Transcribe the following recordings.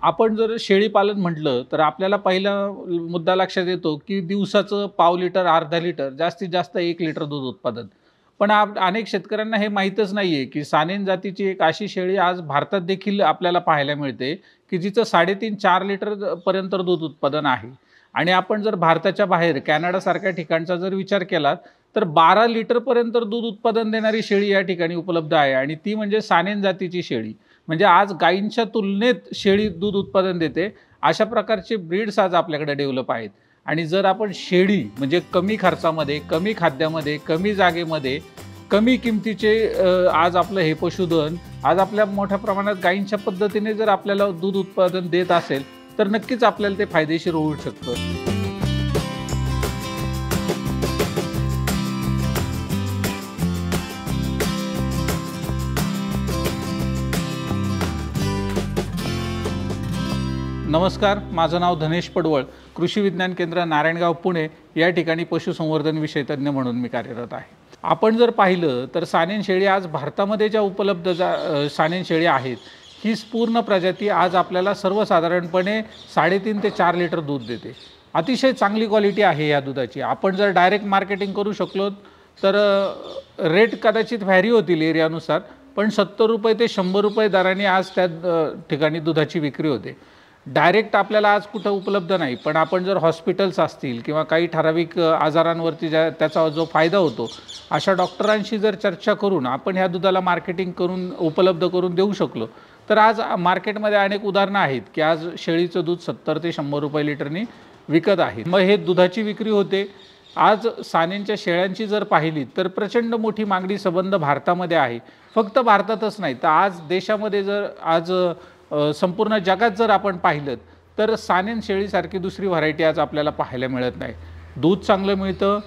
आपण जर शेळी पालन म्हटलं तर आपल्याला पहिला मुद्दा लक्षात येतो की दिवसाचं पाव लिटर अर्धा लिटर जास्तीत जास्त 1 लिटर दूध उत्पादन. पण अनेक शेतकऱ्यांना हे माहीतच नाहीये की सानेन जातीची एक अशी शेळी आज भारतात देखील आपल्याला पाहायला मिळते की जिचं 3.5-4 लिटर पर्यंत दूध उत्पादन आहे. आणि आपण जर भारताच्या बाहेर कॅनडासारख्या ठिकाणचा जर विचार केला तर 12 लिटर पर्यंत दूध उत्पादन देणारी शेळी या ठिकाणी उपलब्ध आहे आणि ती म्हणजे सानेन जातीची शेळी. म्हणजे आज गायींच्या तुलनेत शेळी दूध उत्पादन देते अशा प्रकारचे ब्रीड्स आज आपल्याकडे डेव्हलप आहेत. आणि जर आपण शेळी म्हणजे कमी खर्चामध्ये, कमी खाद्यामध्ये, कमी जागेमध्ये, कमी किमतीचे आज आपलं हे पशुधन आज आपल्या मोठ्या प्रमाणात गायींच्या पद्धतीने जर आपल्याला दूध उत्पादन देत असेल तर नक्कीच आपल्याला ते फायदेशीर होऊ शकतं. नमस्कार, माझं नाव धनेश पडवळ, कृषी विज्ञान केंद्र नारायणगाव पुणे या ठिकाणी पशुसंवर्धन विषय तज्ञ म्हणून मी कार्यरत आहे. आपण जर पाहिलं तर सानेन शेळी आज भारतामध्ये ज्या उपलब्ध सानेन शेळी आहेत ही पूर्ण प्रजाती आज आपल्याला सर्वसाधारणपणे 3.5 ते 4 लिटर दूध देते. अतिशय चांगली क्वालिटी आहे या दुधाची. आपण जर डायरेक्ट मार्केटिंग करू शकलो तर रेट कदाचित व्हॅरी होतील एरियानुसार, पण 70 रुपये ते 100 रुपये दराने आज त्या ठिकाणी दुधाची विक्री होते. डायरेक्ट आपल्याला आज कुठं उपलब्ध नाही, पण आपण जर हॉस्पिटल्स असतील किंवा काही ठराविक आजारांवरती त्याचा जो फायदा होतो अशा डॉक्टरांशी जर चर्चा करून आपण ह्या दुधाला मार्केटिंग करून उपलब्ध करून देऊ शकलो तर आज मार्केटमध्ये अनेक उदाहरणं आहेत की आज शेळीचं दूध 70 ते 100 रुपये लिटरनी विकत आहे. मग हे दुधाची विक्री होते. आज सानेनच्या शेळ्यांची जर पाहिली तर प्रचंड मोठी मागणी संबंध भारतामध्ये आहे. फक्त भारतातच नाही तर आज देशामध्ये जर आज संपूर्ण जगात जर आपण पाहिलं तर सानेन शेळीसारखी दुसरी व्हरायटी आज आपल्याला पाहायला मिळत नाही. दूध चांगलं मिळतं,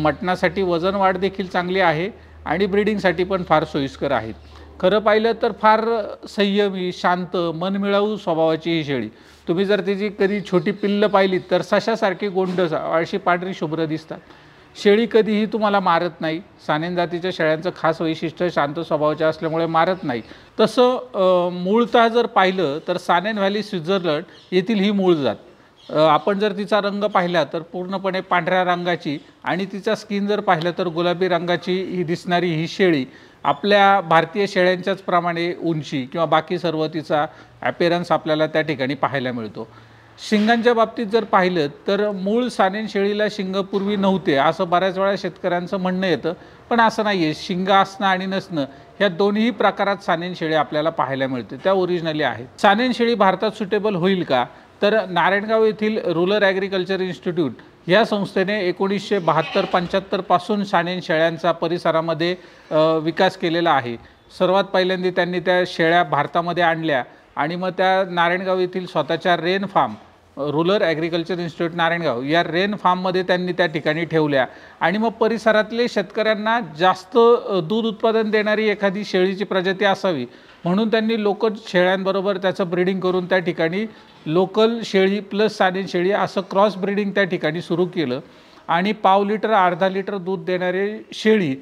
मटणासाठी वजन वाढ देखील चांगली आहे आणि ब्रीडिंगसाठी पण फार सोयीस्कर आहेत. खरं पाहिलं तर फार संयमी, शांत, मनमिळावू स्वभावाची ही शेळी. तुम्ही जर तिची कधी छोटी पिल्लं पाहिलीत तर सशासारखी गोंडस अशी पांढरी शुभ्र दिसतात. शेळी कधीही तुम्हाला मारत नाही. सानेन जातीच्या शेळ्यांचं खास वैशिष्ट्य शांत स्वभावाचे असल्यामुळे मारत नाही. तसं मूळतः जर पाहिलं तर सानेन व्हॅली स्वित्झर्लंड येथील ही मूळ जात. आपण जर तिचा रंग पाहिला तर पूर्णपणे पांढऱ्या रंगाची आणि तिचा स्किन जर पाहिलं तर गुलाबी रंगाची ही दिसणारी ही शेळी आपल्या भारतीय शेळ्यांच्याच प्रमाणे उंची किंवा बाकी सर्व तिचा ॲपेरन्स आपल्याला त्या ठिकाणी पाहायला मिळतो. शिंगांच्या बाबतीत जर पाहिलं तर मूळ सानेन शेळीला शिंग पूर्वी नव्हते असं बऱ्याच वेळा शेतकऱ्यांचं म्हणणं येतं, पण असं नाही आहे. शिंग असणं आणि नसणं ह्या दोन्ही प्रकारात सानेन शेळी आपल्याला पाहायला मिळते, त्या ओरिजिनली आहेत. सानेन शेळी भारतात सुटेबल होईल का तर नारायणगाव येथील रूरल ॲग्रिकल्चर इन्स्टिट्यूट या संस्थेने 1972-75 पासून सानेन शेळ्यांचा परिसरामध्ये विकास केलेला आहे. सर्वात पहिल्यांदा त्यांनी त्या शेळ्या भारतामध्ये आणल्या आणि मग त्या नारायणगाव येथील स्वतःच्या rain farm rural agriculture institute Narayangaon या रेन फार्ममध्ये त्यांनी त्या ठिकाणी ठेवल्या आणि मग परिसरातले शेतकऱ्यांना जास्त दूध उत्पादन देणारी एखादी शेळीची प्रजाती असावी म्हणून त्यांनी लोकल शेळ्यांबरोबर त्याचं ब्रीडिंग करून त्या ठिकाणी लोकल शेळी प्लस सानेन शेळी असं क्रॉस ब्रीडिंग त्या ठिकाणी सुरू केलं आणि पाव लिटर अर्धा लिटर दूध देणारी शेळी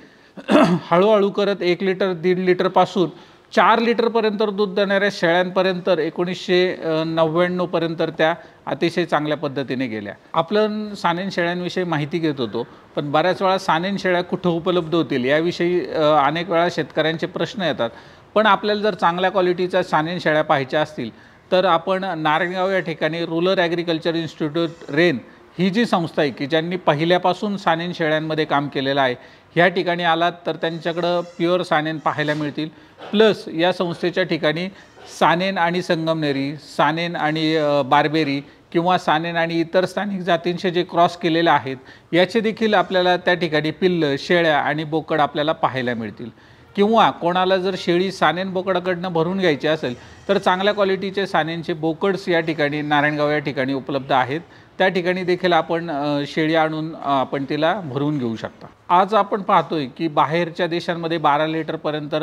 हळूहळू करत 1 लिटर 1.5 लिटरपासून 4 लिटरपर्यंत दूध देणाऱ्या शेळ्यांपर्यंत 1999 पर्यंत त्या अतिशय चांगल्या पद्धतीने गेल्या. आपण सानेन शेळ्यांविषयी माहिती घेत होतो, पण बऱ्याच वेळा सानेन शेळ्या कुठं उपलब्ध होतील याविषयी अनेक वेळा शेतकऱ्यांचे प्रश्न येतात. पण आपल्याला जर चांगल्या क्वालिटीच्या सानेन शेळ्या पाहायच्या असतील तर आपण नारायणगाव या ठिकाणी रूरल ॲग्रिकल्चर इन्स्टिट्यूट रेन ही जी संस्था आहे की ज्यांनी पहिल्यापासून सानेन शेळ्यांमध्ये काम केलेलं आहे ह्या ठिकाणी आलात तर त्यांच्याकडं प्युअर सानेन पाहायला मिळतील. प्लस या संस्थेच्या ठिकाणी सानेन आणि संगमनेरी, सानेन आणि बार्बेरी किंवा सानेन आणि इतर स्थानिक जातींचे जे क्रॉस केलेले आहेत याचे देखील आपल्याला त्या ठिकाणी पिल्लं, शेळ्या आणि बोकड आपल्याला पाहायला मिळतील. किंवा कोणाला जर शेळी सानेन बोकडाकडनं भरून घ्यायची असेल तर चांगल्या क्वालिटीचे सानेनचे बोकड्स या ठिकाणी नारायणगाव या ठिकाणी उपलब्ध आहेत. त्या ठिकाणी देखील आपण शेळी आणून आपण तिला भरून घेऊ शकता. आज आपण पाहतोय की बाहेरच्या देशांमध्ये 12 लिटरपर्यंत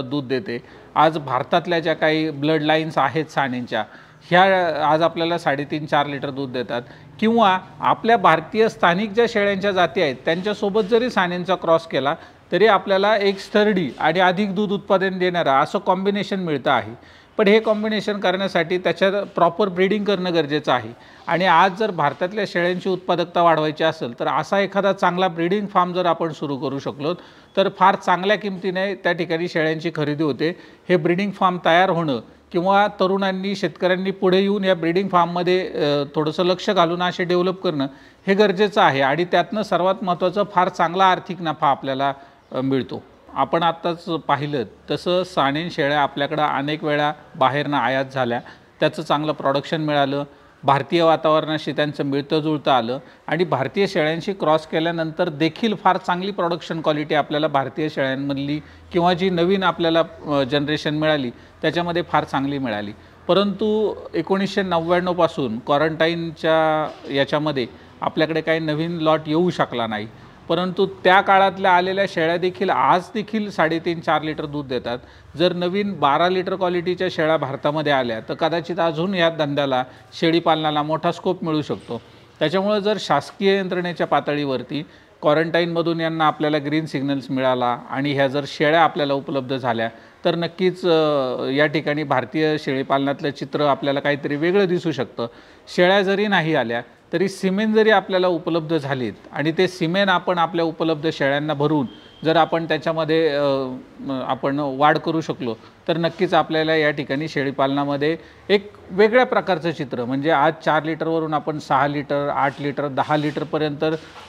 दूध देते. आज भारतातल्या ज्या काही ब्लड लाईन्स आहेत सानेनच्या ह्या आज आपल्याला 3.5-4 लिटर दूध देतात. किंवा आपल्या भारतीय स्थानिक ज्या शेळ्यांच्या जाती आहेत त्यांच्यासोबत जरी सानेनचा क्रॉस केला तरी आपल्याला एक स्टर्डी आणि अधिक दूध उत्पादन देणारा असं कॉम्बिनेशन मिळतं आहे. पण हे कॉम्बिनेशन करण्यासाठी त्याच्यात प्रॉपर ब्रीडिंग करणं गरजेचं आहे। आणि आज जर भारतातल्या शेळ्यांची उत्पादकता वाढवायची असेल तर असा एखादा चांगला ब्रीडिंग फार्म जर आपण सुरू करू शकलो तर फार चांगल्या किमतीने त्या ठिकाणी शेळ्यांची खरेदी होते। हे ब्रीडिंग फार्म तयार होणं किंवा तरुणांनी शेतकऱ्यांनी पुढे येऊन या ब्रीडिंग फार्ममध्ये थोडंसं लक्ष घालून असे डेव्हलप करणं हे गरजेचं आहे आणि त्यातनं सर्वात महत्त्वाचं फार चांगला आर्थिक नफा आपल्याला मिळतो। आपण आत्ताच पाहिलं तसं सानेन शेळ्या आपल्याकडं अनेक वेळा बाहेरनं आयात झाल्या, त्याचं चांगलं प्रोडक्शन मिळालं, भारतीय वातावरणाशी त्यांचं मिळतं जुळतं आलं आणि भारतीय शेळ्यांशी क्रॉस केल्यानंतर देखील फार चांगली प्रोडक्शन क्वालिटी आपल्याला भारतीय शेळ्यांमधली किंवा जी नवीन आपल्याला जनरेशन मिळाली त्याच्यामध्ये फार चांगली मिळाली। परंतु 1999 पासून क्वारंटाईनच्या याच्यामध्ये आपल्याकडे काही नवीन लॉट येऊ शकला नाही, परंतु त्या काळातल्या आलेल्या शेळ्या देखील आज देखील 3.5-4 लिटर दूध देतात। जर नवीन 12 लिटर क्वालिटीच्या शेळ्या भारतामध्ये आल्या तर कदाचित अजून या धंद्याला शेळी पालनाला मोठा स्कोप मिळू शकतो। त्याच्यामुळे जर शासकीय यंत्रणेच्या पातळीवरती क्वारंटाईनमधून यांना आपल्याला ग्रीन सिग्नल्स मिळाला आणि ह्या जर शेळ्या आपल्याला उपलब्ध झाल्या तर नक्कीच या ठिकाणी भारतीय शेळीपालनातलं चित्र आपल्याला काहीतरी वेगळं दिसू शकतं। शेळ्या जरी नाही आल्या तरी सिमेन जरी आपल्याला उपलब्ध झालीत आणि ते सिमेन आपण आपल्या उपलब्ध शेळ्यांना भरून जर आपण त्याच्यामध्ये आपण वाढ करू शकलो तर नक्कीच आपल्याला या ठिकाणी शेळीपालनामध्ये एक वेगळ्या प्रकारचं चित्र म्हणजे आज 4 लिटरवरून आपण 6 लिटर 8 लिटर 10 लिटरपर्यंत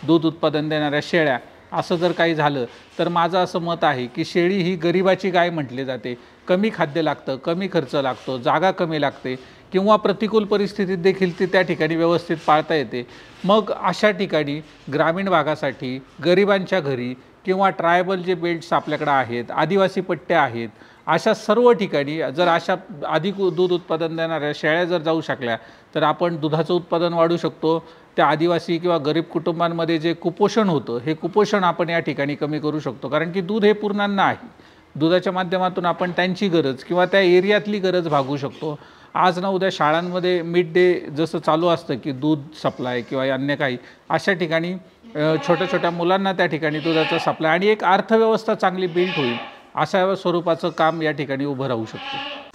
दूध उत्पादन देणाऱ्या शेळ्या असं जर काही झालं तर माझं असं मत आहे की शेळी ही गरिबाची गाय म्हटली जाते। कमी खाद्य लागतं, कमी खर्च लागतो, जागा कमी लागते किंवा प्रतिकूल परिस्थितीत देखील ती त्या ठिकाणी व्यवस्थित पाळता येते। मग अशा ठिकाणी ग्रामीण भागासाठी गरिबांच्या घरी किंवा ट्रायबल जे बेल्ट्स आपल्याकडे आहेत, आदिवासी पट्ट्या आहेत, अशा सर्व ठिकाणी जर अशा अधिक दूध उत्पादन देणाऱ्या शेळ्या जर जाऊ शकल्या तर आपण दुधाचं उत्पादन वाढवू शकतो। त्या आदिवासी किंवा गरीब कुटुंबांमध्ये जे कुपोषण होतं हे कुपोषण आपण या ठिकाणी कमी करू शकतो, कारण की दूध हे पूर्णान्न आहे। दुधाच्या माध्यमातून आपण त्यांची गरज किंवा त्या एरियातली गरज भागवू शकतो। आज ना उद्या शाळांमध्ये मिड डे जसं चालू असतं की दूध सप्लाय किंवा अन्य काही अशा ठिकाणी छोट्या छोट्या मुलांना त्या ठिकाणी दुधाचा सप्लाय आणि एक अर्थव्यवस्था चांगली बिल्ड होईल अशा स्वरूपाचं काम या ठिकाणी उभं राहू शकतं।